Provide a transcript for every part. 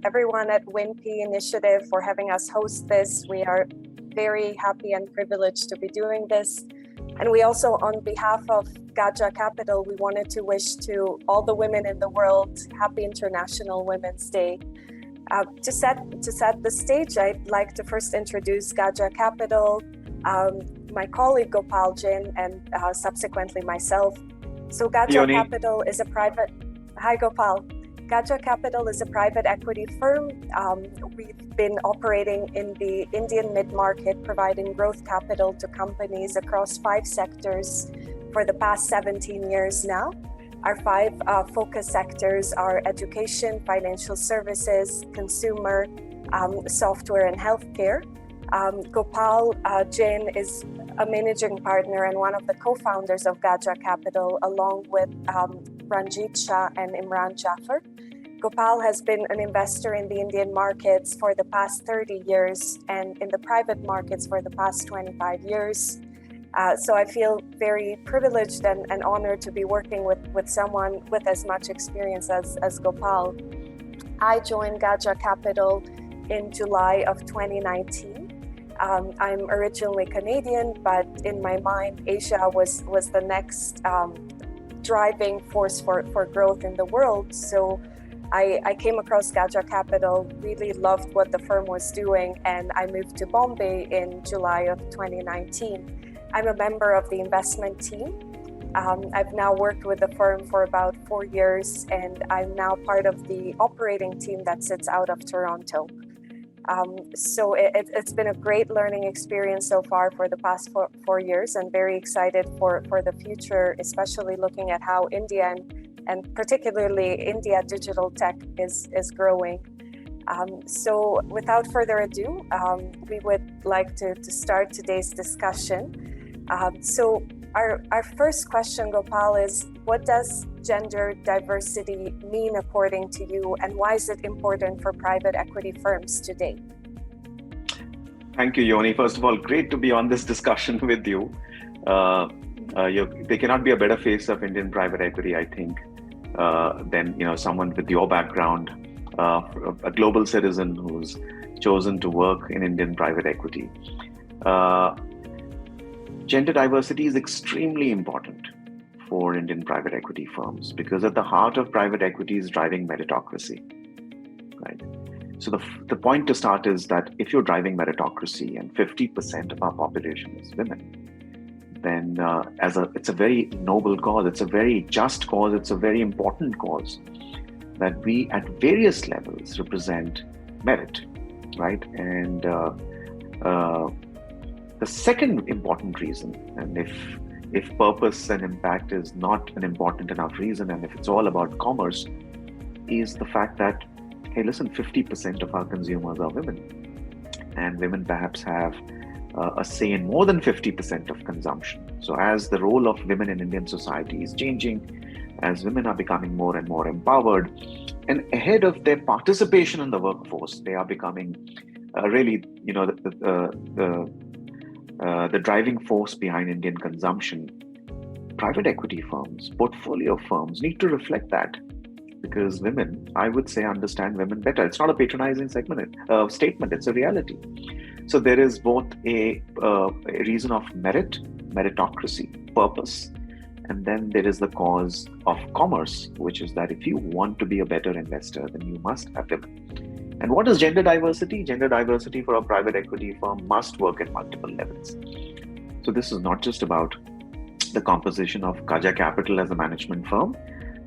everyone at WinPE Initiative for having us host this. We are very happy and privileged to be doing this. And we also, on behalf of Gaja Capital, we wanted to wish to all the women in the world, Happy International Women's Day. To set the stage, I'd like to first introduce Gaja Capital, my colleague Gopal, Jain, and subsequently myself. So Gaja Capital is a private... Hi, Gopal. Gaja Capital is a private equity firm. We've been operating in the Indian mid-market, providing growth capital to companies across 5 sectors for the past 17 years now. Our 5 focus sectors are education, financial services, consumer, software, and healthcare. Gopal Jain is a managing partner and one of the co-founders of Gaja Capital, along with Ranjit Shah and Imran Jaffer. Gopal has been an investor in the Indian markets for the past 30 years and in the private markets for the past 25 years. So I feel very privileged and honored to be working with someone with as much experience as Gopal. I joined Gaja Capital in July of 2019. I'm originally Canadian, but in my mind, Asia was the next driving force for growth in the world. So I came across Gaja Capital, really loved what the firm was doing, and I moved to Bombay in July of 2019. I'm a member of the investment team. I've now worked with the firm for about 4 years, and I'm now part of the operating team that sits out of Toronto. So it's been a great learning experience so far for the past 4 years, and very excited for the future, especially looking at how India and particularly India digital tech is growing. So without further ado, we would like to start today's discussion. So our first question, Gopal, is what does gender diversity mean according to you, and why is it important for private equity firms today? Thank you, Yoni. First of all, great to be on this discussion with you. There cannot be a better face of Indian private equity, I think, than someone with your background, a global citizen who's chosen to work in Indian private equity. Gender diversity is extremely important for Indian private equity firms because at the heart of private equity is driving meritocracy, right? So the point to start is that if you're driving meritocracy and 50% of our population is women, then it's a very noble cause, it's a very just cause, it's a very important cause that we at various levels represent merit, right? And the second important reason, and if purpose and impact is not an important enough reason, and if it's all about commerce, is the fact that, hey, listen, 50% of our consumers are women, and women perhaps have a say in more than 50% of consumption. So as the role of women in Indian society is changing, as women are becoming more and more empowered, and ahead of their participation in the workforce, they are becoming really, the driving force behind Indian consumption. Private equity firms, portfolio firms need to reflect that, because women, I would say, understand women better. It's not a patronizing statement, it's a reality. So there is both a reason of meritocracy, purpose, and then there is the cause of commerce, which is that if you want to be a better investor, then you must have women. And what is gender diversity? Gender diversity for a private equity firm must work at multiple levels. So this is not just about the composition of Gaja Capital as a management firm.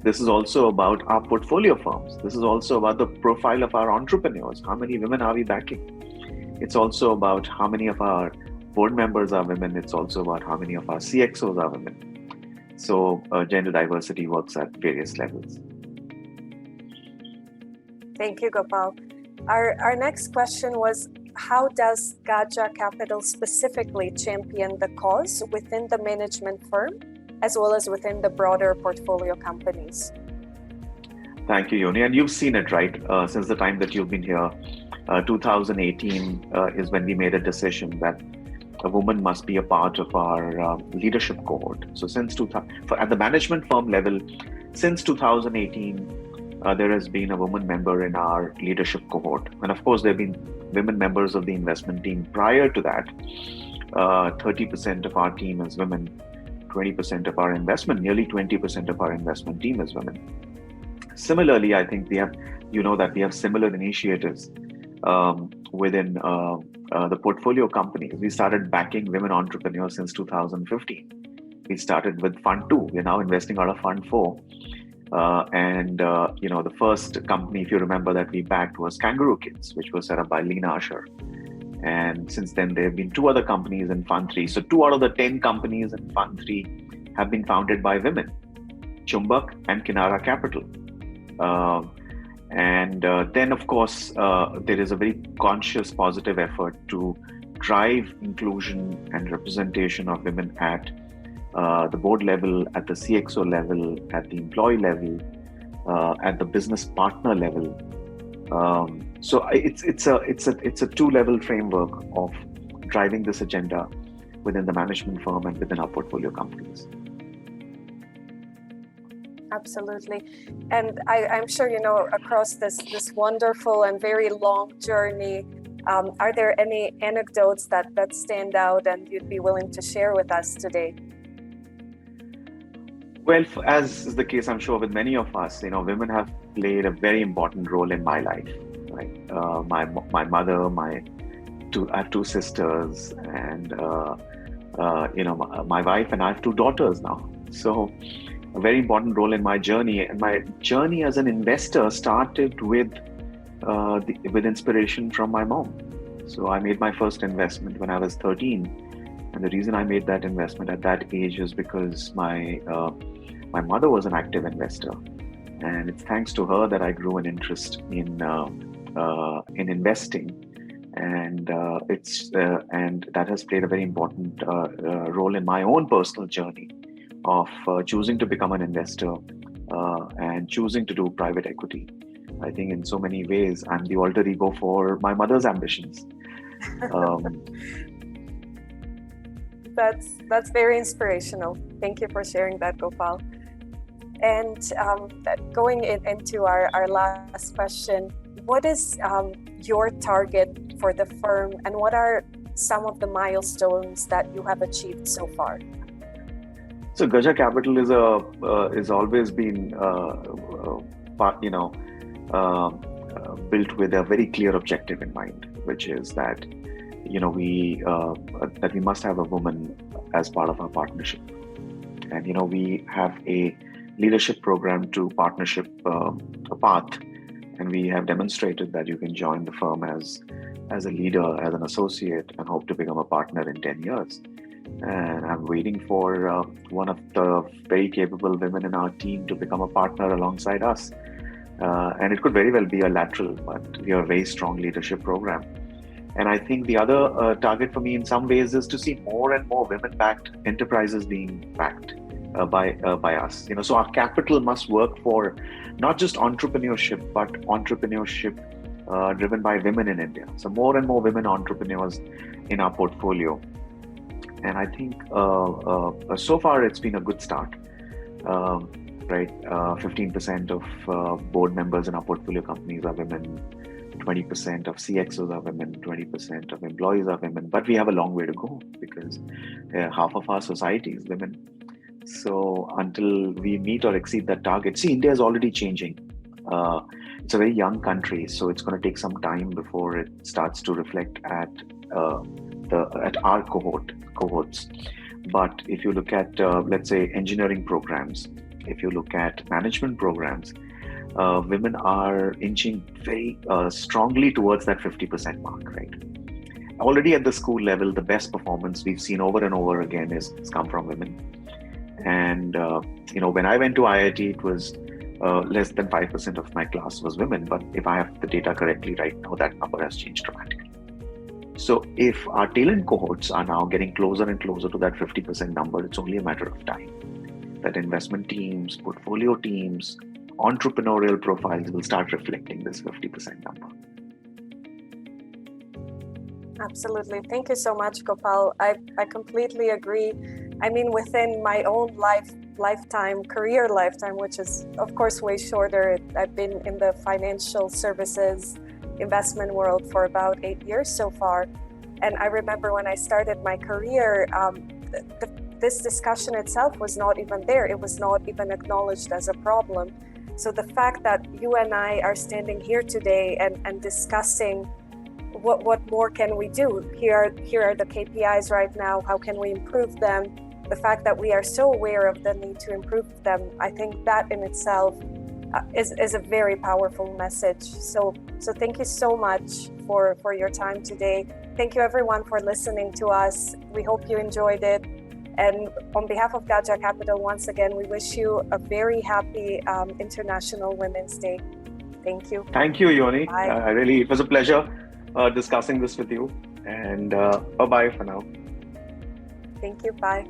This is also about our portfolio firms. This is also about the profile of our entrepreneurs. How many women are we backing? It's also about how many of our board members are women. It's also about how many of our CXOs are women. So gender diversity works at various levels. Thank you, Gopal. Our next question was, how does Gaja Capital specifically champion the cause within the management firm, as well as within the broader portfolio companies? Thank you, Yoni. And you've seen it, right? Since the time that you've been here, 2018 is when we made a decision that a woman must be a part of our leadership cohort. So at the management firm level, since 2018, there has been a woman member in our leadership cohort. And of course, there have been women members of the investment team prior to that. 30% of our team is women, 20% of our investment, nearly 20% of our investment team is women. Similarly, I think we have, that we have similar initiatives within the portfolio companies. We started backing women entrepreneurs since 2015. We started with Fund 2. We're now investing out of Fund 4. The first company, if you remember, that we backed was Kangaroo Kids, which was set up by Lena Usher. And since then, there have been 2 other companies in Fund 3. So 2 out of the 10 companies in Fund 3 have been founded by women, Chumbak and Gaja Capital. Then, of course, there is a very conscious, positive effort to drive inclusion and representation of women at the board level, at the CXO level, at the employee level, at the business partner level. So it's a 2-level framework of driving this agenda within the management firm and within our portfolio companies. Absolutely. And I'm sure, across this wonderful and very long journey, are there any anecdotes that stand out and you'd be willing to share with us today? Well, as is the case, I'm sure, with many of us, women have played a very important role in my life. Right? My mother, I have 2 sisters, and my wife, and I have 2 daughters now. So, a very important role in my journey. And my journey as an investor started with inspiration from my mom. So I made my first investment when I was 13, and the reason I made that investment at that age is because my mother was an active investor, and it's thanks to her that I grew an interest in investing, and that has played a very important role in my own personal journey of choosing to become an investor and choosing to do private equity. I think in so many ways, I'm the alter ego for my mother's ambitions. That's very inspirational. Thank you for sharing that, Gopal. And going into our last question, what is your target for the firm, and what are some of the milestones that you have achieved so far? So Gaja Capital is always been built with a very clear objective in mind, which is that that we must have a woman as part of our partnership, and we have a leadership program to partnership path, and we have demonstrated that you can join the firm as a leader, as an associate, and hope to become a partner in 10 years. And I'm waiting for one of the very capable women in our team to become a partner alongside us. And it could very well be a lateral, but we have a very strong leadership program. And I think the other target for me in some ways is to see more and more women-backed enterprises being backed by us. So our capital must work for not just entrepreneurship, but entrepreneurship driven by women in India. So more and more women entrepreneurs in our portfolio. And I think so far it's been a good start, right? 15% of board members in our portfolio companies are women, 20% of CXOs are women, 20% of employees are women. But we have a long way to go because half of our society is women. So until we meet or exceed that target, see, India is already changing. It's a very young country, so it's going to take some time before it starts to reflect at our cohorts. But if you look at, let's say, engineering programs, if you look at management programs, women are inching very strongly towards that 50% mark, right? Already at the school level, the best performance we've seen over and over again has come from women. And, when I went to IIT, it was less than 5% of my class was women. But if I have the data correctly right now, that number has changed dramatically. So if our talent cohorts are now getting closer and closer to that 50% number, it's only a matter of time that investment teams, portfolio teams, entrepreneurial profiles will start reflecting this 50% number. Absolutely. Thank you so much, Gopal. I completely agree. I mean, within my own career lifetime, which is of course way shorter. I've been in the financial services investment world for about 8 years so far. And I remember when I started my career, this discussion itself was not even there. It was not even acknowledged as a problem. So the fact that you and I are standing here today and discussing what more can we do? Here are the KPIs right now. How can we improve them? The fact that we are so aware of the need to improve them, I think that in itself is a very powerful message. So thank you so much for your time today. Thank you everyone for listening to us. We hope you enjoyed it. And on behalf of Gaja Capital, once again, we wish you a very happy International Women's Day. Thank you. Thank you, Yoni. Bye. It was a pleasure discussing this with you. And bye-bye for now. Thank you. Bye.